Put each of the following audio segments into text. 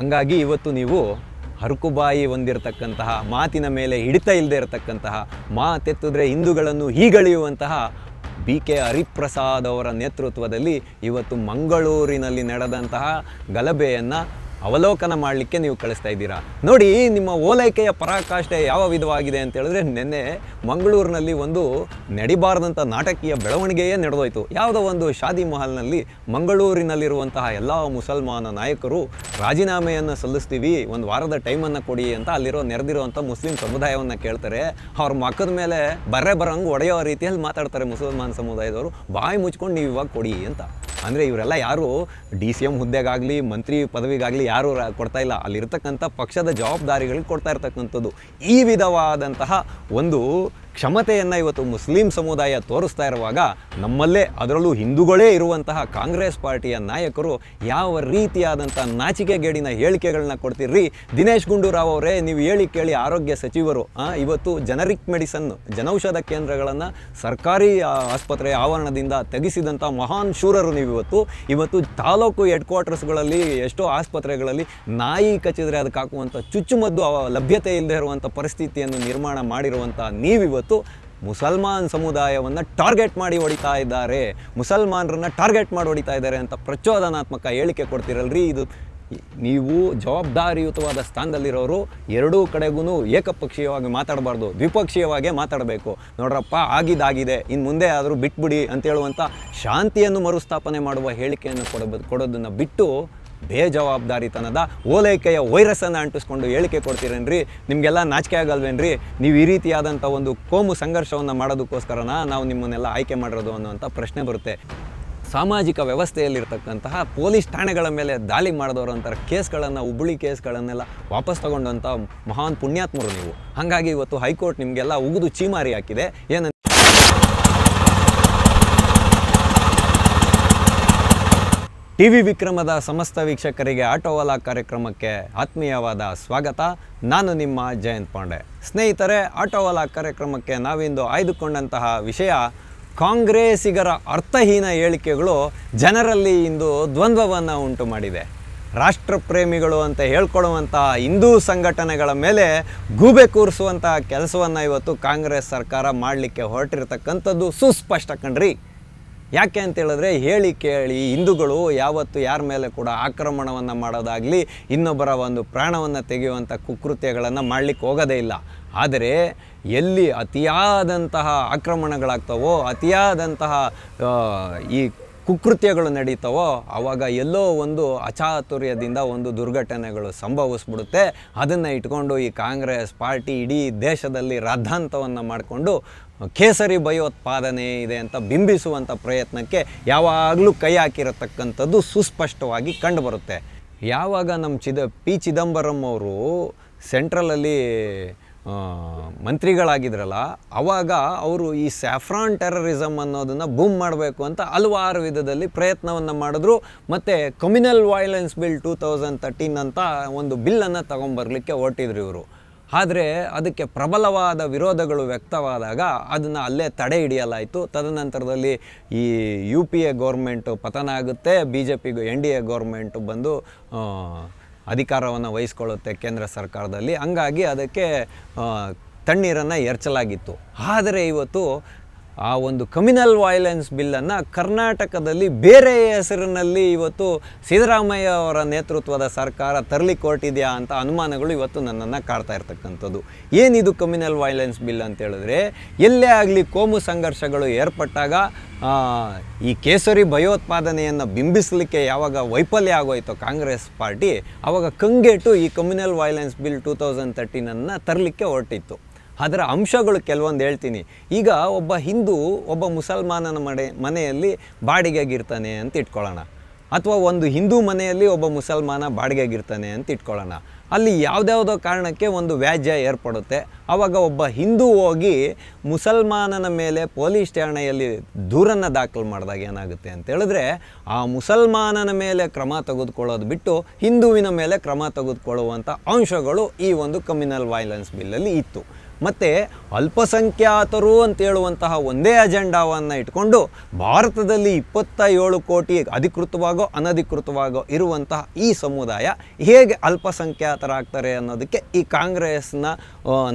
ಹಾಗಾಗಿ ಇವತ್ತು ನೀವು ಹರಕುಬಾಯಿ ಹೊಂದಿರತಕ್ಕಂತಹ, ಮಾತಿನ ಮೇಲೆ ಹಿಡಿತ ಇಲ್ಲದೆ ಇರತಕ್ಕಂತಹ, ಮಾತೆತ್ತಿದ್ರೆ ಹಿಂದೂಗಳನ್ನು ಹೀಗಳೆಯುವಂತಹ BK ಹರಿಪ್ರಸಾದ್ ಅವರ ನೇತೃತ್ವದಲ್ಲಿ ಇವತ್ತು ಮಂಗಳೂರಿನಲ್ಲಿ ನಡೆದಂತಹ ಗಲಭೆಯನ್ನು ಅವಲೋಕನ ಮಾಡಲಿಕ್ಕೆ ನೀವು ಕಳಿಸ್ತಾ ಇದ್ದೀರಾ. ನೋಡಿ, ನಿಮ್ಮ ಓಲೈಕೆಯ ಪರಾಕಾಷ್ಠೆ ಯಾವ ವಿಧವಾಗಿದೆ ಅಂತ ಹೇಳಿದ್ರೆ, ನಿನ್ನೆ ಮಂಗಳೂರಿನಲ್ಲಿ ಒಂದು ನಡಿಬಾರದಂಥ ನಾಟಕೀಯ ಬೆಳವಣಿಗೆಯೇ ನಡೆದೋಯ್ತು. ಯಾವುದೋ ಒಂದು ಶಾದಿ ಮಹಲ್ನಲ್ಲಿ ಮಂಗಳೂರಿನಲ್ಲಿರುವಂತಹ ಎಲ್ಲ ಮುಸಲ್ಮಾನ ನಾಯಕರು ರಾಜೀನಾಮೆಯನ್ನು ಸಲ್ಲಿಸ್ತೀವಿ, ಒಂದು ವಾರದ ಟೈಮನ್ನು ಕೊಡಿ ಅಂತ ಅಲ್ಲಿರೋ ನೆರೆದಿರುವಂಥ ಮುಸ್ಲಿಂ ಸಮುದಾಯವನ್ನು ಕೇಳ್ತಾರೆ. ಅವ್ರ ಮಕ್ಕದ ಮೇಲೆ ಬರಂಗೆ ಒಡೆಯೋ ರೀತಿಯಲ್ಲಿ ಮಾತಾಡ್ತಾರೆ ಮುಸಲ್ಮಾನ ಸಮುದಾಯದವರು. ಬಾಯಿ ಮುಚ್ಕೊಂಡು ನೀವು ಇವಾಗ ಕೊಡಿ ಅಂತ. ಅಂದರೆ ಇವರೆಲ್ಲ ಯಾರು DCM ಹುದ್ದೆಗಾಗಲಿ ಮಂತ್ರಿ ಪದವಿಗಾಗಲಿ ಯಾರೂ ಕೊಡ್ತಾ ಇಲ್ಲ, ಅಲ್ಲಿರ್ತಕ್ಕಂಥ ಪಕ್ಷದ ಜವಾಬ್ದಾರಿಗಳಿಗೆ ಕೊಡ್ತಾ ಇರ್ತಕ್ಕಂಥದ್ದು. ಈ ವಿಧವಾದಂತಹ ಒಂದು ಕ್ಷಮತೆಯನ್ನು ಇವತ್ತು ಮುಸ್ಲಿಂ ಸಮುದಾಯ ತೋರಿಸ್ತಾ ಇರುವಾಗ, ನಮ್ಮಲ್ಲೇ ಅದರಲ್ಲೂ ಹಿಂದೂಗಳೇ ಇರುವಂತಹ ಕಾಂಗ್ರೆಸ್ ಪಾರ್ಟಿಯ ನಾಯಕರು ಯಾವ ರೀತಿಯಾದಂಥ ನಾಚಿಕೆಗೇಡಿನ ಹೇಳಿಕೆಗಳನ್ನ ಕೊಡ್ತೀರಿ. ದಿನೇಶ್ ಗುಂಡೂರಾವ್ ಅವರೇ, ನೀವು ಹೇಳಿ ಕೇಳಿ ಆರೋಗ್ಯ ಸಚಿವರು ಇವತ್ತು ಜನರಿಕ್ ಮೆಡಿಸನ್ ಜನೌಷಧ ಕೇಂದ್ರಗಳನ್ನು ಸರ್ಕಾರಿ ಆಸ್ಪತ್ರೆಯ ಆವರಣದಿಂದ ತೆಗೆಸಿದಂಥ ಮಹಾನ್ ಶೂರರು ನೀವು. ಇವತ್ತು ತಾಲೂಕು ಹೆಡ್ ಕ್ವಾರ್ಟರ್ಸ್ಗಳಲ್ಲಿ ಎಷ್ಟೋ ಆಸ್ಪತ್ರೆಗಳಲ್ಲಿ ನಾಯಿ ಕಚ್ಚಿದ್ರೆ ಅದಕ್ಕೆ ಹಾಕುವಂಥ ಚುಚ್ಚುಮದ್ದು ಲಭ್ಯತೆ ಇಲ್ಲದೆ ಇರುವಂಥ ಪರಿಸ್ಥಿತಿಯನ್ನು ನಿರ್ಮಾಣ ಮಾಡಿರುವಂಥ ನೀವಿವತ್ತು ಮುಸಲ್ಮಾನ್ ಸಮುದಾಯವನ್ನು ಟಾರ್ಗೆಟ್ ಮಾಡಿ ಹೊಡಿತಾ ಇದ್ದಾರೆ, ಮುಸಲ್ಮಾನರನ್ನು ಟಾರ್ಗೆಟ್ ಮಾಡಿ ಹೊಡಿತಾ ಇದ್ದಾರೆ ಅಂತ ಪ್ರಚೋದನಾತ್ಮಕ ಹೇಳಿಕೆ ಕೊಡ್ತಿರಲ್ರಿ. ಇದು ನೀವು ಜವಾಬ್ದಾರಿಯುತವಾದ ಸ್ಥಾನದಲ್ಲಿರೋರು ಎರಡೂ ಕಡೆಗೂ ಏಕಪಕ್ಷೀಯವಾಗಿ ಮಾತಾಡಬಾರ್ದು, ದ್ವಿಪಕ್ಷೀಯವಾಗೇ ಮಾತಾಡಬೇಕು. ನೋಡ್ರಪ್ಪ, ಆಗಿದ್ದಾಗಿದೆ, ಇನ್ನು ಮುಂದೆ ಆದರೂ ಬಿಟ್ಬಿಡಿ ಅಂತ ಹೇಳುವಂಥ ಶಾಂತಿಯನ್ನು ಮರುಸ್ಥಾಪನೆ ಮಾಡುವ ಹೇಳಿಕೆಯನ್ನು ಕೊಡೋದನ್ನು ಬಿಟ್ಟು ಬೇಜವಾಬ್ದಾರಿತನದ ಓಲೈಕೆಯ ವೈರಸ್ಸನ್ನು ಅಂಟಿಸ್ಕೊಂಡು ಹೇಳಿಕೆ ಕೊಡ್ತೀರೇನ್ರಿ? ನಿಮಗೆಲ್ಲ ನಾಚಿಕೆ ಆಗಲ್ವೇನ್ರಿ? ನೀವು ಈ ರೀತಿಯಾದಂಥ ಒಂದು ಕೋಮು ಸಂಘರ್ಷವನ್ನು ಮಾಡೋದಕ್ಕೋಸ್ಕರನ ನಾವು ನಿಮ್ಮನ್ನೆಲ್ಲ ಆಯ್ಕೆ ಮಾಡಿರೋದು ಅನ್ನೋಂಥ ಪ್ರಶ್ನೆ ಬರುತ್ತೆ. ಸಾಮಾಜಿಕ ವ್ಯವಸ್ಥೆಯಲ್ಲಿರ್ತಕ್ಕಂತಹ ಪೊಲೀಸ್ ಠಾಣೆಗಳ ಮೇಲೆ ದಾಳಿ ಮಾಡಿದವರಂಥ ಕೇಸ್ಗಳನ್ನು, ಹುಬ್ಬಳ್ಳಿ ಕೇಸ್ಗಳನ್ನೆಲ್ಲ ವಾಪಸ್ ತಗೊಂಡಂಥ ಮಹಾನ್ ಪುಣ್ಯಾತ್ಮರು ನೀವು. ಹಾಗಾಗಿ ಇವತ್ತು ಹೈಕೋರ್ಟ್ ನಿಮಗೆಲ್ಲ ಉಗಿದು ಚೀಮಾರಿ ಹಾಕಿದೆ. ಏನಂತ TV ವಿಕ್ರಮದ ಸಮಸ್ತ ವೀಕ್ಷಕರಿಗೆ ಆಟೋವಾಲಾ ಕಾರ್ಯಕ್ರಮಕ್ಕೆ ಆತ್ಮೀಯವಾದ ಸ್ವಾಗತ. ನಾನು ನಿಮ್ಮ ಜಯಂತ್ ಪಾಂಡೆ. ಸ್ನೇಹಿತರೆ, ಆಟೋವಾಲಾ ಕಾರ್ಯಕ್ರಮಕ್ಕೆ ನಾವಿಂದು ಆಯ್ದುಕೊಂಡಂತಹ ವಿಷಯ, ಕಾಂಗ್ರೆಸ್ಸಿಗರ ಅರ್ಥಹೀನ ಹೇಳಿಕೆಗಳು ಜನರಲ್ಲಿ ಇಂದು ದ್ವಂದ್ವವನ್ನು ಉಂಟು ಮಾಡಿದೆ. ರಾಷ್ಟ್ರಪ್ರೇಮಿಗಳು ಅಂತ ಹೇಳ್ಕೊಡುವಂತಹ ಹಿಂದೂ ಸಂಘಟನೆಗಳ ಮೇಲೆ ಗೂಬೆ ಕೂರಿಸುವಂತಹ ಕೆಲಸವನ್ನು ಇವತ್ತು ಕಾಂಗ್ರೆಸ್ ಸರ್ಕಾರ ಮಾಡಲಿಕ್ಕೆ ಹೊರಟಿರ್ತಕ್ಕಂಥದ್ದು ಸುಸ್ಪಷ್ಟ ಕಣ್ರಿ. ಯಾಕೆ ಅಂತೇಳಿದ್ರೆ, ಹೇಳಿ ಕೇಳಿ ಹಿಂದೂಗಳು ಯಾವತ್ತು ಯಾರ ಮೇಲೆ ಕೂಡ ಆಕ್ರಮಣವನ್ನು ಮಾಡೋದಾಗಲಿ, ಇನ್ನೊಬ್ಬರ ಒಂದು ಪ್ರಾಣವನ್ನು ತೆಗೆಯುವಂಥ ಕುಕೃತ್ಯಗಳನ್ನು ಮಾಡಲಿಕ್ಕೆ ಹೋಗೋದೇ ಇಲ್ಲ. ಆದರೆ ಎಲ್ಲಿ ಅತಿಯಾದಂತಹ ಆಕ್ರಮಣಗಳಾಗ್ತವೋ, ಅತಿಯಾದಂತಹ ಈ ಕುಕೃತ್ಯಗಳು ನಡೀತವೋ, ಆವಾಗ ಎಲ್ಲೋ ಒಂದು ಅಚಾತುರ್ಯದಿಂದ ಒಂದು ದುರ್ಘಟನೆಗಳು ಸಂಭವಿಸ್ಬಿಡುತ್ತೆ. ಅದನ್ನು ಇಟ್ಕೊಂಡು ಈ ಕಾಂಗ್ರೆಸ್ ಪಾರ್ಟಿ ಇಡೀ ದೇಶದಲ್ಲಿ ರಾದ್ಧಾಂತವನ್ನು ಮಾಡಿಕೊಂಡು ಕೇಸರಿ ಭಯೋತ್ಪಾದನೆ ಇದೆ ಅಂತ ಬಿಂಬಿಸುವಂಥ ಪ್ರಯತ್ನಕ್ಕೆ ಯಾವಾಗಲೂ ಕೈ ಹಾಕಿರತಕ್ಕಂಥದ್ದು ಸುಸ್ಪಷ್ಟವಾಗಿ ಕಂಡುಬರುತ್ತೆ. ಯಾವಾಗ ನಮ್ಮ ಪಿ ಚಿದಂಬರಂ ಅವರು ಸೆಂಟ್ರಲಲ್ಲಿ ಮಂತ್ರಿಗಳಾಗಿದ್ರಲ್ಲ, ಆವಾಗ ಅವರು ಈ ಸ್ಯಾಫ್ರಾನ್ ಟೆರರಿಸಮ್ ಅನ್ನೋದನ್ನು ಬೂಮ್ ಮಾಡಬೇಕು ಅಂತ ಹಲವಾರು ವಿಧದಲ್ಲಿ ಪ್ರಯತ್ನವನ್ನು ಮಾಡಿದ್ರು. ಮತ್ತು ಕಮ್ಯುನಲ್ ವೈಲೆನ್ಸ್ ಬಿಲ್ 2013 ಅಂತ ಒಂದು ಬಿಲ್ಲನ್ನು ತಗೊಂಬರಲಿಕ್ಕೆ ಹೊರಟಿದ್ರು ಇವರು. ಆದರೆ ಅದಕ್ಕೆ ಪ್ರಬಲವಾದ ವಿರೋಧಗಳು ವ್ಯಕ್ತವಾದಾಗ ಅದನ್ನು ಅಲ್ಲೇ ತಡೆ ಹಿಡಿಯಲಾಯಿತು. ತದನಂತರದಲ್ಲಿ ಈ UPA ಗೌರ್ಮೆಂಟು ಪತನ ಆಗುತ್ತೆ, BJP NDA ಗೌರ್ಮೆಂಟು ಬಂದು ಅಧಿಕಾರವನ್ನು ವಹಿಸ್ಕೊಳ್ಳುತ್ತೆ ಕೇಂದ್ರ ಸರ್ಕಾರದಲ್ಲಿ. ಹಂಗಾಗಿ ಅದಕ್ಕೆ ತಣ್ಣೀರನ್ನು ಎರಚಲಾಗಿತ್ತು. ಆದರೆ ಇವತ್ತು ಆ ಒಂದು ಕಮ್ಯುನಲ್ ವೈಲೆನ್ಸ್ ಬಿಲ್ಲನ್ನು ಕರ್ನಾಟಕದಲ್ಲಿ ಬೇರೆ ಹೆಸರಿನಲ್ಲಿ ಇವತ್ತು ಸಿದ್ದರಾಮಯ್ಯ ಅವರ ನೇತೃತ್ವದ ಸರ್ಕಾರ ತರಲಿಕ್ಕೆ ಹೊರಟಿದೆಯಾ ಅಂತ ಅನುಮಾನಗಳು ಇವತ್ತು ನನ್ನನ್ನು ಕಾಡ್ತಾ ಇರ್ತಕ್ಕಂಥದ್ದು. ಏನಿದು ಕಮ್ಯುನಲ್ ವೈಲೆನ್ಸ್ ಬಿಲ್ ಅಂತ ಹೇಳಿದ್ರೆ, ಎಲ್ಲೇ ಆಗಲಿ ಕೋಮು ಸಂಘರ್ಷಗಳು ಏರ್ಪಟ್ಟಾಗ ಈ ಕೇಸರಿ ಭಯೋತ್ಪಾದನೆಯನ್ನು ಬಿಂಬಿಸಲಿಕ್ಕೆ ಯಾವಾಗ ವೈಫಲ್ಯ ಆಗೋಯ್ತೋ ಕಾಂಗ್ರೆಸ್ ಪಾರ್ಟಿ, ಆವಾಗ ಕಂಗೆಟ್ಟು ಈ ಕಮ್ಯುನಲ್ ವೈಲೆನ್ಸ್ ಬಿಲ್ 2013 ತರಲಿಕ್ಕೆ ಹೊರಟಿತ್ತು. ಅದರ ಅಂಶಗಳು ಕೆಲವೊಂದು ಹೇಳ್ತೀನಿ. ಈಗ ಒಬ್ಬ ಹಿಂದೂ ಒಬ್ಬ ಮುಸಲ್ಮಾನನ ಮನೆಯಲ್ಲಿ ಬಾಡಿಗೆಗಿರ್ತಾನೆ ಅಂತ ಇಟ್ಕೊಳ್ಳೋಣ, ಅಥವಾ ಒಂದು ಹಿಂದೂ ಮನೆಯಲ್ಲಿ ಒಬ್ಬ ಮುಸಲ್ಮಾನ ಬಾಡಿಗೆಗಿರ್ತಾನೆ ಅಂತ ಇಟ್ಕೊಳ್ಳೋಣ. ಅಲ್ಲಿ ಯಾವುದ್ಯಾವುದೋ ಕಾರಣಕ್ಕೆ ಒಂದು ವ್ಯಾಜ್ಯ ಏರ್ಪಡುತ್ತೆ. ಆವಾಗ ಒಬ್ಬ ಹಿಂದೂ ಹೋಗಿ ಮುಸಲ್ಮಾನನ ಮೇಲೆ ಪೊಲೀಸ್ ಠಾಣೆಯಲ್ಲಿ ದೂರನ್ನು ದಾಖಲು ಮಾಡಿದಾಗ ಏನಾಗುತ್ತೆ ಅಂತ ಹೇಳಿದ್ರೆ, ಆ ಮುಸಲ್ಮಾನನ ಮೇಲೆ ಕ್ರಮ ತೆಗೆದುಕೊಳ್ಳೋದು ಬಿಟ್ಟು ಹಿಂದುವಿನ ಮೇಲೆ ಕ್ರಮ ತೆಗೆದುಕೊಳ್ಳುವಂಥ ಅಂಶಗಳು ಈ ಒಂದು ಕಮ್ಯುನಲ್ ವೈಲೆನ್ಸ್ ಬಿಲ್ಲಲ್ಲಿ ಇತ್ತು. ಮತ್ತು ಅಲ್ಪಸಂಖ್ಯಾತರು ಅಂತೇಳುವಂತಹ ಒಂದೇ ಅಜೆಂಡಾವನ್ನು ಇಟ್ಕೊಂಡು ಭಾರತದಲ್ಲಿ 27 ಕೋಟಿ ಅಧಿಕೃತವಾಗೋ ಅನಧಿಕೃತವಾಗೋ ಇರುವಂತಹ ಈ ಸಮುದಾಯ ಹೇಗೆ ಅಲ್ಪಸಂಖ್ಯಾತರಾಗ್ತಾರೆ ಅನ್ನೋದಕ್ಕೆ ಈ ಕಾಂಗ್ರೆಸ್ನ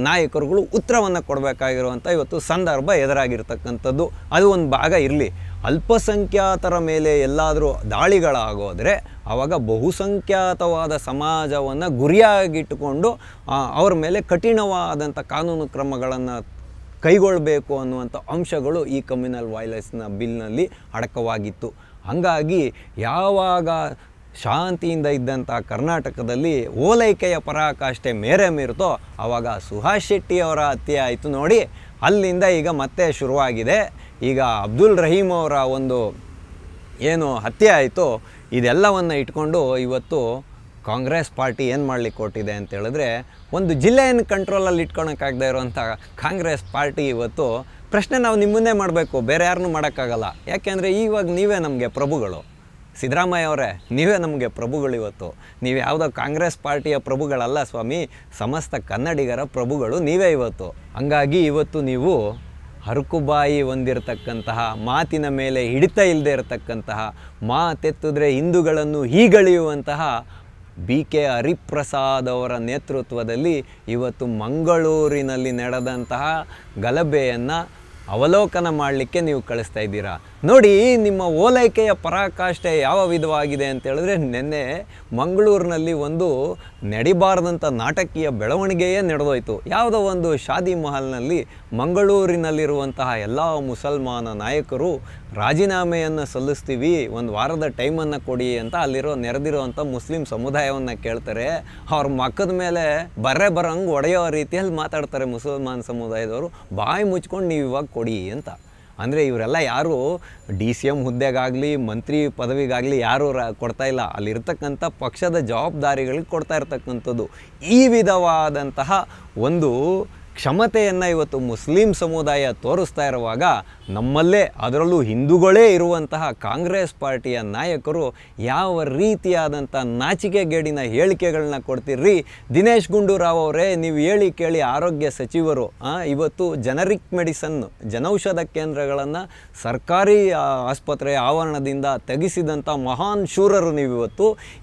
ನಾಯಕರುಗಳು ಉತ್ತರವನ್ನು ಕೊಡಬೇಕಾಗಿರುವಂಥ ಇವತ್ತು ಸಂದರ್ಭ ಎದುರಾಗಿರ್ತಕ್ಕಂಥದ್ದು. ಅದು ಒಂದು ಭಾಗ ಇರಲಿ. ಅಲ್ಪಸಂಖ್ಯಾತರ ಮೇಲೆ ಎಲ್ಲಾದರೂ ದಾಳಿಗಳಾಗೋದ್ರೆ ಆವಾಗ ಬಹುಸಂಖ್ಯಾತವಾದ ಸಮಾಜವನ್ನು ಗುರಿಯಾಗಿಟ್ಟುಕೊಂಡು ಅವ್ರ ಮೇಲೆ ಕಠಿಣವಾದಂಥ ಕಾನೂನು ಕ್ರಮಗಳನ್ನು ಕೈಗೊಳ್ಳಬೇಕು ಅನ್ನುವಂಥ ಅಂಶಗಳು ಈ ಕಮ್ಯುನಲ್ ವೈಲೆನ್ಸ್ನ ಬಿಲ್ನಲ್ಲಿ ಅಡಕವಾಗಿತ್ತು. ಹಾಗಾಗಿ ಯಾವಾಗ ಶಾಂತಿಯಿಂದ ಇದ್ದಂಥ ಕರ್ನಾಟಕದಲ್ಲಿ ಓಲೈಕೆಯ ಪರಾಕಾಷ್ಠೆ ಮೇರೆ ಮೀರುತ್ತೋ ಆವಾಗ ಸುಹಾಸ್ ಶೆಟ್ಟಿ ಅವರ ಹತ್ಯೆ ಆಯಿತು ನೋಡಿ. ಅಲ್ಲಿಂದ ಈಗ ಮತ್ತೆ ಶುರುವಾಗಿದೆ. ಈಗ ಅಬ್ದುಲ್ ರಹೀಮ್ ಅವರ ಒಂದು ಏನು ಹತ್ಯೆ ಆಯಿತು, ಇದೆಲ್ಲವನ್ನು ಇಟ್ಕೊಂಡು ಇವತ್ತು ಕಾಂಗ್ರೆಸ್ ಪಾರ್ಟಿ ಏನು ಮಾಡಲಿಕ್ಕೆ ಕೊಟ್ಟಿದೆ ಅಂತ ಹೇಳಿದ್ರೆ, ಒಂದು ಜಿಲ್ಲೆಯನ್ನು ಕಂಟ್ರೋಲಲ್ಲಿ ಇಟ್ಕೊಳಕ್ಕಾಗದೇ ಇರುವಂಥ ಕಾಂಗ್ರೆಸ್ ಪಾರ್ಟಿ ಇವತ್ತು ಪ್ರಶ್ನೆ ನಾವು ನಿಮ್ಮನ್ನೇ ಮಾಡಬೇಕು, ಬೇರೆ ಯಾರನ್ನೂ ಮಾಡೋಕ್ಕಾಗಲ್ಲ. ಯಾಕೆಂದರೆ ಇವಾಗ ನೀವೇ ನಮಗೆ ಪ್ರಭುಗಳು. ಸಿದ್ದರಾಮಯ್ಯ ಅವರೇ, ನೀವೇ ನಮಗೆ ಪ್ರಭುಗಳು. ಇವತ್ತು ನೀವು ಯಾವುದೋ ಕಾಂಗ್ರೆಸ್ ಪಾರ್ಟಿಯ ಪ್ರಭುಗಳಲ್ಲ ಸ್ವಾಮಿ, ಸಮಸ್ತ ಕನ್ನಡಿಗರ ಪ್ರಭುಗಳು ನೀವೇ ಇವತ್ತು. ಹಂಗಾಗಿ ಇವತ್ತು ನೀವು ಹರಕುಬಾಯಿ ಹೊಂದಿರತಕ್ಕಂತಹ, ಮಾತಿನ ಮೇಲೆ ಹಿಡಿತ ಇಲ್ಲದೆ ಇರತಕ್ಕಂತಹ, ಮಾತೆತ್ತಿದ್ರೆ ಹಿಂದೂಗಳನ್ನು ಹೀಗಳೆಯುವಂತಹ BK ಹರಿಪ್ರಸಾದ್ ಅವರ ನೇತೃತ್ವದಲ್ಲಿ ಇವತ್ತು ಮಂಗಳೂರಿನಲ್ಲಿ ನಡೆದಂತಹ ಗಲಭೆಯನ್ನು ಅವಲೋಕನ ಮಾಡಲಿಕ್ಕೆ ನೀವು ಕಳಿಸ್ತಾ ಇದ್ದೀರಾ. ನೋಡಿ, ನಿಮ್ಮ ಓಲೈಕೆಯ ಪರಾಕಾಷ್ಠೆ ಯಾವ ವಿಧವಾಗಿದೆ ಅಂತ ಹೇಳಿದ್ರೆ, ನಿನ್ನೆ ಮಂಗಳೂರಿನಲ್ಲಿ ಒಂದು ನಡಿಬಾರ್ದಂಥ ನಾಟಕೀಯ ಬೆಳವಣಿಗೆಯೇ ನಡೆದೋಯ್ತು. ಯಾವುದೋ ಒಂದು ಶಾದಿ ಮಹಲ್ನಲ್ಲಿ ಮಂಗಳೂರಿನಲ್ಲಿರುವಂತಹ ಎಲ್ಲ ಮುಸಲ್ಮಾನ ನಾಯಕರು ರಾಜೀನಾಮೆಯನ್ನು ಸಲ್ಲಿಸ್ತೀವಿ, ಒಂದು ವಾರದ ಟೈಮನ್ನು ಕೊಡಿ ಅಂತ ನೆರೆದಿರುವಂಥ ಮುಸ್ಲಿಂ ಸಮುದಾಯವನ್ನು ಕೇಳ್ತಾರೆ. ಅವ್ರ ಮಕ್ಕದ ಮೇಲೆ ಬರಂಗೆ ಹೊಡೆಯೋ ರೀತಿಯಲ್ಲಿ ಮಾತಾಡ್ತಾರೆ ಮುಸಲ್ಮಾನ್ ಸಮುದಾಯದವರು. ಬಾಯಿ ಮುಚ್ಕೊಂಡು ನೀವು ಇವಾಗ ಕೊಡಿ ಅಂತ. ಅಂದರೆ ಇವರೆಲ್ಲ ಯಾರು DCM ಹುದ್ದೆಗಾಗಲಿ ಮಂತ್ರಿ ಪದವಿಗಾಗಲಿ ಯಾರೂ ಕೊಡ್ತಾಯಿಲ್ಲ, ಅಲ್ಲಿರ್ತಕ್ಕಂಥ ಪಕ್ಷದ ಜವಾಬ್ದಾರಿಗಳಿಗೆ ಕೊಡ್ತಾ ಇರ್ತಕ್ಕಂಥದ್ದು. ಈ ವಿಧವಾದಂತಹ ಒಂದು ಕ್ಷಮತೆಯನ್ನು ಇವತ್ತು ಮುಸ್ಲಿಂ ಸಮುದಾಯ ತೋರಿಸ್ತಾ ಇರುವಾಗ, ನಮ್ಮಲ್ಲೇ ಅದರಲ್ಲೂ ಹಿಂದೂಗಳೇ ಇರುವಂತಹ ಕಾಂಗ್ರೆಸ್ ಪಾರ್ಟಿಯ ನಾಯಕರು ಯಾವ ರೀತಿಯಾದಂಥ ನಾಚಿಕೆಗೇಡಿನ ಹೇಳಿಕೆಗಳನ್ನ ಕೊಡ್ತೀರ್ರಿ. ದಿನೇಶ್ ಗುಂಡೂರಾವ್ ಅವರೇ, ನೀವು ಹೇಳಿ ಕೇಳಿ ಆರೋಗ್ಯ ಸಚಿವರು ಇವತ್ತು ಜನರಿಕ್ ಮೆಡಿಸನ್ ಜನೌಷಧ ಕೇಂದ್ರಗಳನ್ನು ಸರ್ಕಾರಿ ಆಸ್ಪತ್ರೆಯ ಆವರಣದಿಂದ ತೆಗೆಸಿದಂಥ ಮಹಾನ್ ಶೂರರು ನೀವು.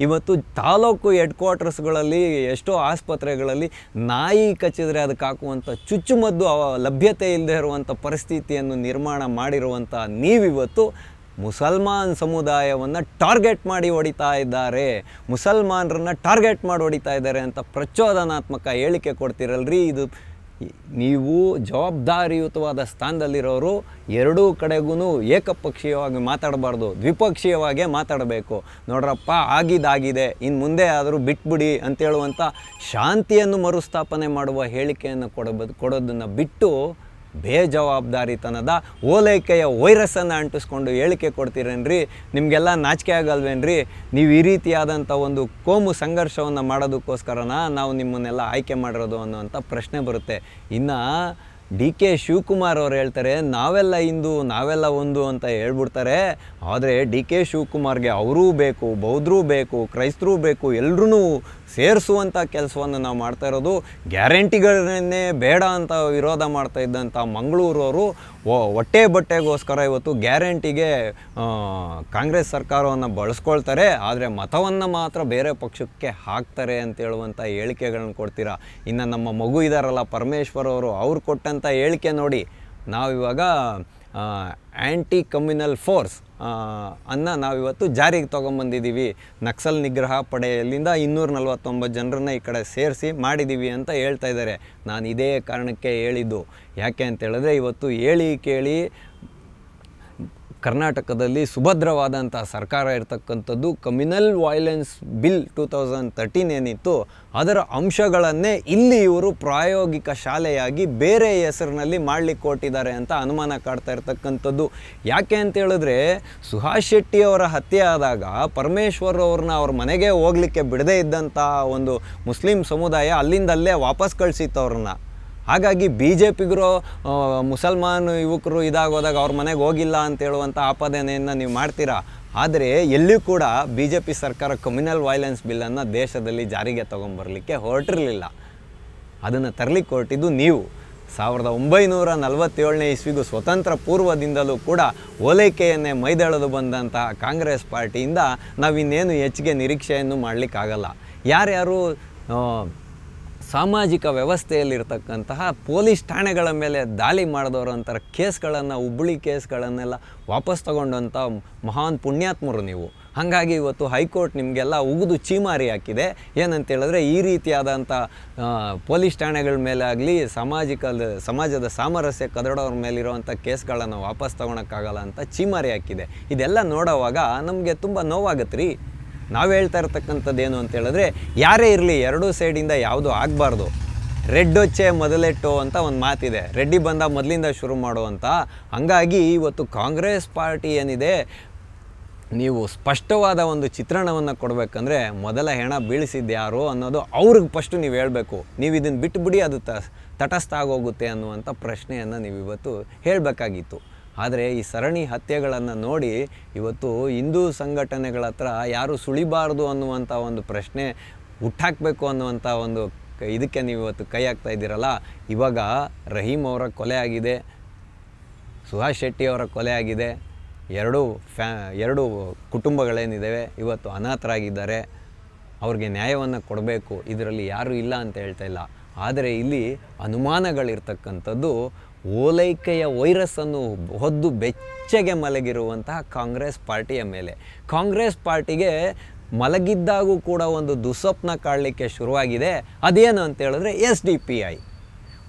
ಇವತ್ತು ತಾಲೂಕು ಹೆಡ್ ಕ್ವಾರ್ಟರ್ಸ್ಗಳಲ್ಲಿ ಎಷ್ಟೋ ಆಸ್ಪತ್ರೆಗಳಲ್ಲಿ ನಾಯಿ ಕಚ್ಚಿದ್ರೆ ಅದಕ್ಕೆ ಹಾಕುವಂಥ ಚುಚ್ಚುಮದ್ದು ಲಭ್ಯತೆ ಇಲ್ಲದೆ ಇರುವಂಥ ಪರಿಸ್ಥಿತಿಯನ್ನು ನಿರ್ಮಾಣ ಮಾಡಿರುವಂಥ ನೀವಿವತ್ತು ಮುಸಲ್ಮಾನ್ ಸಮುದಾಯವನ್ನು ಟಾರ್ಗೆಟ್ ಮಾಡಿ ಹೊಡಿತಾ ಇದ್ದಾರೆ, ಮುಸಲ್ಮಾನರನ್ನು ಟಾರ್ಗೆಟ್ ಮಾಡಿ ಹೊಡಿತಾ ಇದ್ದಾರೆ ಅಂತ ಪ್ರಚೋದನಾತ್ಮಕ ಹೇಳಿಕೆ ಕೊಡ್ತಿರಲ್ರಿ. ಇದು ನೀವು ಜವಾಬ್ದಾರಿಯುತವಾದ ಸ್ಥಾನದಲ್ಲಿರೋರು ಎರಡೂ ಕಡೆಗೂ ಏಕಪಕ್ಷೀಯವಾಗಿ ಮಾತಾಡಬಾರ್ದು, ದ್ವಿಪಕ್ಷೀಯವಾಗೇ ಮಾತಾಡಬೇಕು. ನೋಡ್ರಪ್ಪ, ಆಗಿದ್ದಾಗಿದೆ, ಇನ್ನು ಮುಂದೆ ಆದರೂ ಬಿಟ್ಬಿಡಿ ಅಂತೇಳುವಂಥ ಶಾಂತಿಯನ್ನು ಮರುಸ್ಥಾಪನೆ ಮಾಡುವ ಹೇಳಿಕೆಯನ್ನು ಕೊಡೋದನ್ನು ಬಿಟ್ಟು ಬೇಜವಾಬ್ದಾರಿತನದ ಓಲೈಕೆಯ ವೈರಸ್ಸನ್ನು ಅಂಟಿಸ್ಕೊಂಡು ಹೇಳಿಕೆ ಕೊಡ್ತೀರೇನ್ರಿ? ನಿಮಗೆಲ್ಲ ನಾಚಿಕೆ ಆಗಲ್ವೇನ್ರಿ? ನೀವು ಈ ರೀತಿಯಾದಂಥ ಒಂದು ಕೋಮು ಸಂಘರ್ಷವನ್ನು ಮಾಡೋದಕ್ಕೋಸ್ಕರನ ನಾವು ನಿಮ್ಮನ್ನೆಲ್ಲ ಆಯ್ಕೆ ಮಾಡಿರೋದು ಅನ್ನೋಂಥ ಪ್ರಶ್ನೆ ಬರುತ್ತೆ. ಇನ್ನು DK ಶಿವಕುಮಾರ್ ಅವರು ಹೇಳ್ತಾರೆ, ನಾವೆಲ್ಲ ಹಿಂದೂ, ನಾವೆಲ್ಲ ಒಂದು ಅಂತ ಹೇಳ್ಬಿಡ್ತಾರೆ. ಆದರೆ DK ಶಿವಕುಮಾರ್ಗೆ ಅವರೂ ಬೇಕು, ಬೌದ್ಧರೂ ಬೇಕು, ಕ್ರೈಸ್ತರೂ ಬೇಕು, ಎಲ್ಲರೂ ಸೇರಿಸುವಂಥ ಕೆಲಸವನ್ನು ನಾವು ಮಾಡ್ತಾ ಇರೋದು. ಗ್ಯಾರಂಟಿಗಳನ್ನೇ ಬೇಡ ಅಂತ ವಿರೋಧ ಮಾಡ್ತಾ ಇದ್ದಂಥ ಮಂಗಳೂರವರು ಹೊಟ್ಟೆ ಬಟ್ಟೆಗೋಸ್ಕರ ಇವತ್ತು ಗ್ಯಾರಂಟಿಗೆ ಕಾಂಗ್ರೆಸ್ ಸರ್ಕಾರವನ್ನು ಬಳಸ್ಕೊಳ್ತಾರೆ, ಆದರೆ ಮತವನ್ನು ಮಾತ್ರ ಬೇರೆ ಪಕ್ಷಕ್ಕೆ ಹಾಕ್ತಾರೆ ಅಂತೇಳುವಂಥ ಹೇಳಿಕೆಗಳನ್ನ ಕೊಡ್ತೀರಾ. ಇನ್ನು ನಮ್ಮ ಮಗು ಇದ್ದಾರಲ್ಲ ಪರಮೇಶ್ವರ್ ಅವರು, ಅವ್ರು ಕೊಟ್ಟಂಥ ಹೇಳಿಕೆ ನೋಡಿ, ನಾವಿವಾಗ ಆ್ಯಂಟಿ ಕಮ್ಯುನಲ್ ಫೋರ್ಸ್ ನಾವಿವತ್ತು ಜಾರಿಗೆ ತೊಗೊಂಬಂದಿದ್ದೀವಿ, ನಕ್ಸಲ್ ನಿಗ್ರಹ ಪಡೆಯಲ್ಲಿಂದ 249 ಜನರನ್ನು ಈ ಕಡೆ ಸೇರಿಸಿ ಮಾಡಿದ್ದೀವಿ ಅಂತ ಹೇಳ್ತಾ ಇದ್ದಾರೆ. ನಾನು ಇದೇ ಕಾರಣಕ್ಕೆ ಹೇಳಿದ್ದು. ಯಾಕೆ ಅಂತ ಹೇಳಿದ್ರೆ, ಇವತ್ತು ಹೇಳಿ ಕೇಳಿ ಕರ್ನಾಟಕದಲ್ಲಿ ಸುಭದ್ರವಾದಂಥ ಸರ್ಕಾರ ಇರತಕ್ಕಂಥದ್ದು. ಕಮ್ಯುನಲ್ ವೈಲೆನ್ಸ್ ಬಿಲ್ 2013 ಏನಿತ್ತು, ಅದರ ಅಂಶಗಳನ್ನೇ ಇಲ್ಲಿ ಇವರು ಪ್ರಾಯೋಗಿಕ ಶಾಲೆಯಾಗಿ ಬೇರೆ ಹೆಸರಿನಲ್ಲಿ ಮಾಡಲಿಕ್ಕೆ ಕೊಟ್ಟಿದ್ದಾರೆ ಅಂತ ಅನುಮಾನ ಕಾಡ್ತಾ ಇರ್ತಕ್ಕಂಥದ್ದು. ಯಾಕೆ ಅಂತ ಹೇಳಿದ್ರೆ, ಸುಹಾಸ್ ಶೆಟ್ಟಿ ಅವರ ಹತ್ಯೆ ಆದಾಗ ಪರಮೇಶ್ವರ್ ಅವ್ರನ್ನ ಅವ್ರ ಮನೆಗೆ ಹೋಗಲಿಕ್ಕೆ ಬಿಡದೇ ಇದ್ದಂಥ ಒಂದು ಮುಸ್ಲಿಂ ಸಮುದಾಯ ಅಲ್ಲಿಂದಲ್ಲೇ ವಾಪಸ್ ಕಳಿಸಿತ್ತು ಅವ್ರನ್ನ. ಹಾಗಾಗಿ BJPಗರು ಮುಸಲ್ಮಾನ್ ಯುವಕರು ಇದಾಗೋದಾಗ ಅವ್ರ ಮನೆಗೆ ಹೋಗಿಲ್ಲ ಅಂತ ಹೇಳುವಂಥ ಆಪಾದನೆಯನ್ನು ನೀವು ಮಾಡ್ತೀರಾ. ಆದರೆ ಎಲ್ಲಿಯೂ ಕೂಡ BJP ಸರ್ಕಾರ ಕಮ್ಯುನಲ್ ವೈಲೆನ್ಸ್ ಬಿಲ್ಲನ್ನು ದೇಶದಲ್ಲಿ ಜಾರಿಗೆ ತೊಗೊಂಬರಲಿಕ್ಕೆ ಹೊರಟಿರಲಿಲ್ಲ. ಅದನ್ನು ತರಲಿಕ್ಕೆ ಹೊರಟಿದ್ದು ನೀವು. 1947ನೇ ಇಸ್ವಿಗೂ ಸ್ವತಂತ್ರ ಪೂರ್ವದಿಂದಲೂ ಕೂಡ ಓಲೈಕೆಯನ್ನೇ ಮೈದಳೆದು ಬಂದಂತಹ ಕಾಂಗ್ರೆಸ್ ಪಾರ್ಟಿಯಿಂದ ನಾವಿನ್ನೇನು ಹೆಚ್ಚಿಗೆ ನಿರೀಕ್ಷೆಯನ್ನು ಮಾಡಲಿಕ್ಕಾಗಲ್ಲ. ಯಾರ್ಯಾರು ಸಾಮಾಜಿಕ ವ್ಯವಸ್ಥೆಯಲ್ಲಿರ್ತಕ್ಕಂತಹ ಪೊಲೀಸ್ ಠಾಣೆಗಳ ಮೇಲೆ ದಾಳಿ ಮಾಡಿದವರಂಥ ಕೇಸ್ಗಳನ್ನು, ಹುಬ್ಬಳ್ಳಿ ಕೇಸ್ಗಳನ್ನೆಲ್ಲ ವಾಪಸ್ ತಗೊಂಡಂಥ ಮಹಾನ್ ಪುಣ್ಯಾತ್ಮರು ನೀವು. ಹಾಗಾಗಿ ಇವತ್ತು ಹೈಕೋರ್ಟ್ ನಿಮಗೆಲ್ಲ ಉಗಿದು ಚೀಮಾರಿ ಹಾಕಿದೆ. ಏನಂತೇಳಿದ್ರೆ ಈ ರೀತಿಯಾದಂಥ ಪೊಲೀಸ್ ಠಾಣೆಗಳ ಮೇಲೆ ಆಗಲಿ ಸಮಾಜದ ಸಾಮರಸ್ಯ ಕದಡೋರ ಮೇಲಿರುವಂಥ ಕೇಸ್ಗಳನ್ನು ವಾಪಸ್ ತೊಗೊಳಕ್ಕಾಗಲ್ಲ ಅಂತ ಚೀಮಾರಿ ಹಾಕಿದೆ. ಇದೆಲ್ಲ ನೋಡೋವಾಗ ನಮಗೆ ತುಂಬ ನೋವಾಗತ್ತೆ ರೀ. ನಾವು ಹೇಳ್ತಾ ಇರ್ತಕ್ಕಂಥದ್ದು ಏನು ಅಂತೇಳಿದ್ರೆ, ಯಾರೇ ಇರಲಿ ಎರಡೂ ಸೈಡಿಂದ ಯಾವುದೂ ಆಗಬಾರ್ದು. ರೆಡ್ ಹೊಚ್ಚೆ ಮೊದಲೆಟ್ಟು ಅಂತ ಒಂದು ಮಾತಿದೆ, ರೆಡ್ಡಿ ಬಂದ ಮೊದಲಿಂದ ಶುರು ಮಾಡುವಂಥ. ಹಂಗಾಗಿ ಇವತ್ತು ಕಾಂಗ್ರೆಸ್ ಪಾರ್ಟಿ ಏನಿದೆ, ನೀವು ಸ್ಪಷ್ಟವಾದ ಒಂದು ಚಿತ್ರಣವನ್ನು ಕೊಡಬೇಕಂದ್ರೆ ಮೊದಲ ಹೆಣ ಬೀಳಿಸಿದ್ದು ಯಾರು ಅನ್ನೋದು ಅವ್ರಿಗೆ ಫಸ್ಟು ನೀವು ಹೇಳಬೇಕು. ನೀವು ಇದನ್ನು ಬಿಟ್ಟುಬಿಡಿ, ಅದು ತಟಸ್ಥ ಆಗೋಗುತ್ತೆ ಅನ್ನುವಂಥ ಪ್ರಶ್ನೆಯನ್ನು ನೀವು ಇವತ್ತು ಹೇಳಬೇಕಾಗಿತ್ತು. ಆದರೆ ಈ ಸರಣಿ ಹತ್ಯೆಗಳನ್ನು ನೋಡಿ ಇವತ್ತು ಹಿಂದೂ ಸಂಘಟನೆಗಳ ಹತ್ರ ಯಾರು ಸುಳಿಬಾರ್ದು ಅನ್ನುವಂಥ ಒಂದು ಪ್ರಶ್ನೆ ಹುಟ್ಟಾಕಬೇಕು ಅನ್ನುವಂಥ ಒಂದು ಇದಕ್ಕೆ ನೀವು ಇವತ್ತು ಕೈ ಹಾಕ್ತಾ ಇದ್ದೀರಲ್ಲ. ಇವಾಗ ರಹೀಮ್ ಅವರ ಕೊಲೆ ಆಗಿದೆ, ಸುಹಾಸ್ ಶೆಟ್ಟಿ ಅವರ ಕೊಲೆ ಆಗಿದೆ. ಎರಡು ಕುಟುಂಬಗಳೇನಿದ್ದಾವೆ ಇವತ್ತು ಅನಾಥರಾಗಿದ್ದಾರೆ. ಅವ್ರಿಗೆ ನ್ಯಾಯವನ್ನು ಕೊಡಬೇಕು, ಇದರಲ್ಲಿ ಯಾರೂ ಇಲ್ಲ ಅಂತ ಹೇಳ್ತಾ ಇಲ್ಲ. ಆದರೆ ಇಲ್ಲಿ ಅನುಮಾನಗಳಿರ್ತಕ್ಕಂಥದ್ದು ಓಲೈಕೆಯ ವೈರಸ್ಸನ್ನು ಹೊದ್ದು ಬೆಚ್ಚಗೆ ಮಲಗಿರುವಂತಹ ಕಾಂಗ್ರೆಸ್ ಪಾರ್ಟಿಯ ಮೇಲೆ. ಕಾಂಗ್ರೆಸ್ ಪಾರ್ಟಿಗೆ ಮಲಗಿದ್ದಾಗೂ ಕೂಡ ಒಂದು ದುಸ್ವಪ್ನ ಕಾಡಲಿಕ್ಕೆ ಶುರುವಾಗಿದೆ. ಅದೇನು ಅಂತೇಳಿದ್ರೆ SDPI.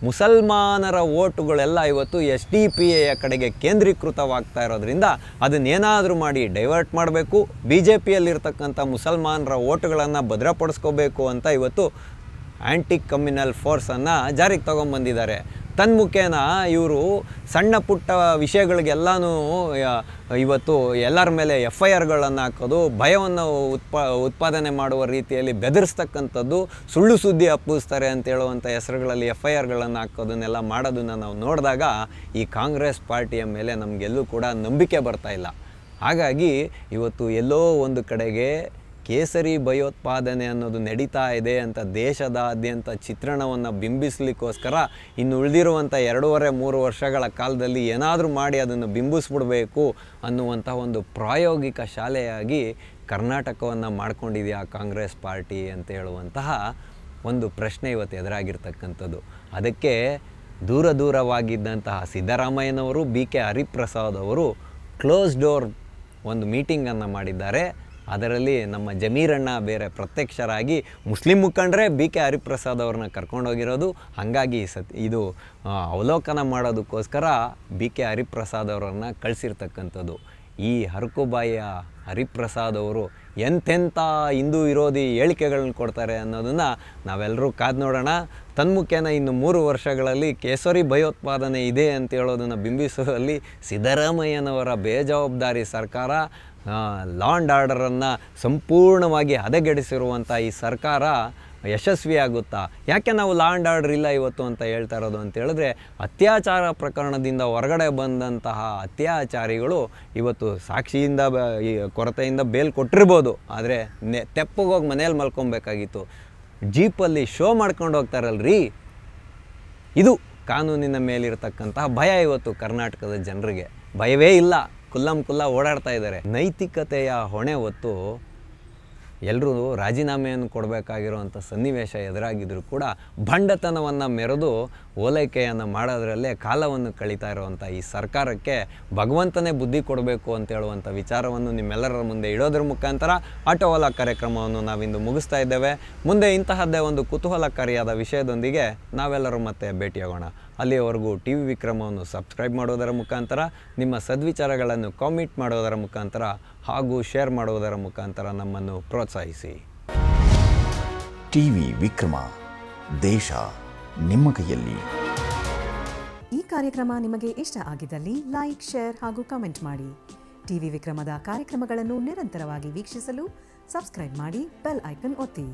ಮುಸಲ್ಮಾನರ ಓಟುಗಳೆಲ್ಲ ಇವತ್ತು SDPIಯ ಕಡೆಗೆ ಕೇಂದ್ರೀಕೃತವಾಗ್ತಾ ಇರೋದ್ರಿಂದ ಅದನ್ನೇನಾದರೂ ಮಾಡಿ ಡೈವರ್ಟ್ ಮಾಡಬೇಕು, BJPಯಲ್ಲಿರ್ತಕ್ಕಂಥ ಮುಸಲ್ಮಾನರ ಓಟುಗಳನ್ನು ಭದ್ರಪಡಿಸ್ಕೋಬೇಕು ಅಂತ ಇವತ್ತು ಆ್ಯಂಟಿ ಕಮ್ಯುನಲ್ ಫೋರ್ಸನ್ನು ಜಾರಿಗೆ ತೊಗೊಂಬಂದಿದ್ದಾರೆ. ತನ್ಮುಖೇನ ಇವರು ಸಣ್ಣ ಪುಟ್ಟ ವಿಷಯಗಳಿಗೆಲ್ಲನೂ ಇವತ್ತು ಎಲ್ಲರ ಮೇಲೆ FIRಗಳನ್ನು ಹಾಕೋದು, ಭಯವನ್ನು ಉತ್ಪಾದನೆ ಮಾಡುವ ರೀತಿಯಲ್ಲಿ ಬೆದರಿಸ್ತಕ್ಕಂಥದ್ದು, ಸುಳ್ಳು ಸುದ್ದಿ ಹಬ್ಬಿಸ್ತಾರೆ ಅಂತ ಹೇಳುವಂಥ ಹೆಸರುಗಳಲ್ಲಿ FIRಗಳನ್ನು ಹಾಕೋದನ್ನೆಲ್ಲ ಮಾಡೋದನ್ನು ನಾವು ನೋಡಿದಾಗ ಈ ಕಾಂಗ್ರೆಸ್ ಪಾರ್ಟಿಯ ಮೇಲೆ ನಮಗೆಲ್ಲೂ ಕೂಡ ನಂಬಿಕೆ ಬರ್ತಾ ಇಲ್ಲ. ಹಾಗಾಗಿ ಇವತ್ತು ಎಲ್ಲೋ ಒಂದು ಕಡೆಗೆ ಕೇಸರಿ ಭಯೋತ್ಪಾದನೆ ಅನ್ನೋದು ನಡೀತಾ ಇದೆ ಅಂತ ದೇಶದಾದ್ಯಂತ ಚಿತ್ರಣವನ್ನು ಬಿಂಬಿಸಲಿಕ್ಕೋಸ್ಕರ ಇನ್ನು ಉಳಿದಿರುವಂಥ 2.5-3 ವರ್ಷಗಳ ಕಾಲದಲ್ಲಿ ಏನಾದರೂ ಮಾಡಿ ಅದನ್ನು ಬಿಂಬಿಸ್ಬಿಡಬೇಕು ಅನ್ನುವಂಥ ಒಂದು ಪ್ರಾಯೋಗಿಕ ಶಾಲೆಯಾಗಿ ಕರ್ನಾಟಕವನ್ನು ಮಾಡ್ಕೊಂಡಿದೆಯಾ ಕಾಂಗ್ರೆಸ್ ಪಾರ್ಟಿ ಅಂತ ಹೇಳುವಂತಹ ಒಂದು ಪ್ರಶ್ನೆ ಇವತ್ತು ಎದುರಾಗಿರ್ತಕ್ಕಂಥದ್ದು. ಅದಕ್ಕೆ ದೂರವಾಗಿದ್ದಂತಹ ಸಿದ್ದರಾಮಯ್ಯನವರು, BK ಹರಿಪ್ರಸಾದ್ ಅವರು ಕ್ಲೋಸ್ ಡೋರ್ ಒಂದು ಮೀಟಿಂಗನ್ನು ಮಾಡಿದ್ದಾರೆ. ಅದರಲ್ಲಿ ನಮ್ಮ ಜಮೀರಣ್ಣ ಬೇರೆ ಪ್ರತ್ಯಕ್ಷರಾಗಿ ಮುಸ್ಲಿಂ ಮುಖಂಡರೇ BK ಹರಿಪ್ರಸಾದ್ ಅವ್ರನ್ನ ಕರ್ಕೊಂಡೋಗಿರೋದು. ಹಾಗಾಗಿ ಇದು ಅವಲೋಕನ ಮಾಡೋದಕ್ಕೋಸ್ಕರ BK ಹರಿಪ್ರಸಾದ್ ಅವರನ್ನು ಕಳಿಸಿರ್ತಕ್ಕಂಥದ್ದು. ಈ ಹರಕುಬಾಯಿಯ ಹರಿಪ್ರಸಾದ್ ಅವರು ಎಂತೆಂಥ ಹಿಂದೂ ವಿರೋಧಿ ಹೇಳಿಕೆಗಳನ್ನ ಕೊಡ್ತಾರೆ ಅನ್ನೋದನ್ನು ನಾವೆಲ್ಲರೂ ಕಾದು ನೋಡೋಣ. ತನ್ಮುಖೇನ ಇನ್ನು 3 ವರ್ಷಗಳಲ್ಲಿ ಕೇಸರಿ ಭಯೋತ್ಪಾದನೆ ಇದೆ ಅಂತ ಹೇಳೋದನ್ನು ಬಿಂಬಿಸುವಲ್ಲಿ ಸಿದ್ದರಾಮಯ್ಯನವರ ಬೇಜವಾಬ್ದಾರಿ ಸರ್ಕಾರ, ಲಾ ಆ್ಯಂಡ್ ಆರ್ಡರನ್ನು ಸಂಪೂರ್ಣವಾಗಿ ಹದಗೆಡಿಸಿರುವಂಥ ಈ ಸರ್ಕಾರ ಯಶಸ್ವಿಯಾಗುತ್ತಾ? ಯಾಕೆ ನಾವು ಲಾ ಆ್ಯಂಡ್ ಆರ್ಡರ್ ಇಲ್ಲ ಇವತ್ತು ಅಂತ ಹೇಳ್ತಾ ಇರೋದು ಅಂತ ಹೇಳಿದ್ರೆ, ಅತ್ಯಾಚಾರ ಪ್ರಕರಣದಿಂದ ಹೊರಗಡೆ ಬಂದಂತಹ ಅತ್ಯಾಚಾರಿಗಳು ಇವತ್ತು ಸಾಕ್ಷಿಯಿಂದ ಕೊರತೆಯಿಂದ ಬೇಲ್ ಕೊಟ್ಟಿರ್ಬೋದು, ಆದರೆ ತೆಪ್ಪಗೋಗಿ ಮನೇಲಿ ಮಲ್ಕೊಬೇಕಾಗಿತ್ತು. ಜೀಪಲ್ಲಿ ಶೋ ಮಾಡ್ಕೊಂಡು ಹೋಗ್ತಾರಲ್ರಿ. ಇದು ಕಾನೂನಿನ ಮೇಲಿರ್ತಕ್ಕಂತಹ ಭಯ. ಇವತ್ತು ಕರ್ನಾಟಕದ ಜನರಿಗೆ ಭಯವೇ ಇಲ್ಲ, ಕುಲ್ಲ ಓಡಾಡ್ತಾ ಇದ್ದಾರೆ. ನೈತಿಕತೆಯ ಹೊಣೆ ಹೊತ್ತು ಎಲ್ಲರೂ ರಾಜೀನಾಮೆಯನ್ನು ಕೊಡಬೇಕಾಗಿರುವಂಥ ಸನ್ನಿವೇಶ ಎದುರಾಗಿದ್ದರೂ ಕೂಡ ಭಂಡತನವನ್ನು ಮೆರೆದು ಓಲೈಕೆಯನ್ನು ಮಾಡೋದ್ರಲ್ಲೇ ಕಾಲವನ್ನು ಕಳೀತಾ ಇರುವಂಥ ಈ ಸರ್ಕಾರಕ್ಕೆ ಭಗವಂತನೇ ಬುದ್ಧಿ ಕೊಡಬೇಕು ಅಂತ ಹೇಳುವಂಥ ವಿಚಾರವನ್ನು ನಿಮ್ಮೆಲ್ಲರ ಮುಂದೆ ಇಡೋದ್ರ ಮುಖಾಂತರ ಆಟೋವಾಲ ಕಾರ್ಯಕ್ರಮವನ್ನು ನಾವಿಂದು ಮುಗಿಸ್ತಾ ಇದ್ದೇವೆ. ಮುಂದೆ ಇಂತಹದ್ದೇ ಒಂದು ಕುತೂಹಲಕಾರಿಯಾದ ವಿಷಯದೊಂದಿಗೆ ನಾವೆಲ್ಲರೂ ಮತ್ತೆ ಭೇಟಿಯಾಗೋಣ. ಅಲ್ಲಿಯವರೆಗೂ TV ವಿಕ್ರಮವನ್ನು ಸಬ್ಸ್ಕ್ರೈಬ್ ಮಾಡೋದರ ಮುಖಾಂತರ, ನಿಮ್ಮ ಸದ್ವಿಚಾರಗಳನ್ನು ಕಾಮೆಂಟ್ ಮಾಡೋದರ ಮುಖಾಂತರ ಹಾಗೂ ಶೇರ್ ಮಾಡುವುದರ ಮುಖಾಂತರ ನಮ್ಮನ್ನು ಪ್ರೋತ್ಸಾಹಿಸಿ. TV ವಿಕ್ರಮ, ದೇಶ ನಿಮ್ಮ ಕೈಯಲ್ಲಿ. ಈ ಕಾರ್ಯಕ್ರಮ ನಿಮಗೆ ಇಷ್ಟ ಆಗಿದ್ದಲ್ಲಿ ಲೈಕ್, ಶೇರ್ ಹಾಗೂ ಕಮೆಂಟ್ ಮಾಡಿ. TV ವಿಕ್ರಮದ ಕಾರ್ಯಕ್ರಮಗಳನ್ನು ನಿರಂತರವಾಗಿ ವೀಕ್ಷಿಸಲು ಸಬ್ಸ್ಕ್ರೈಬ್ ಮಾಡಿ, ಬೆಲ್ ಐಕನ್ ಒತ್ತಿ.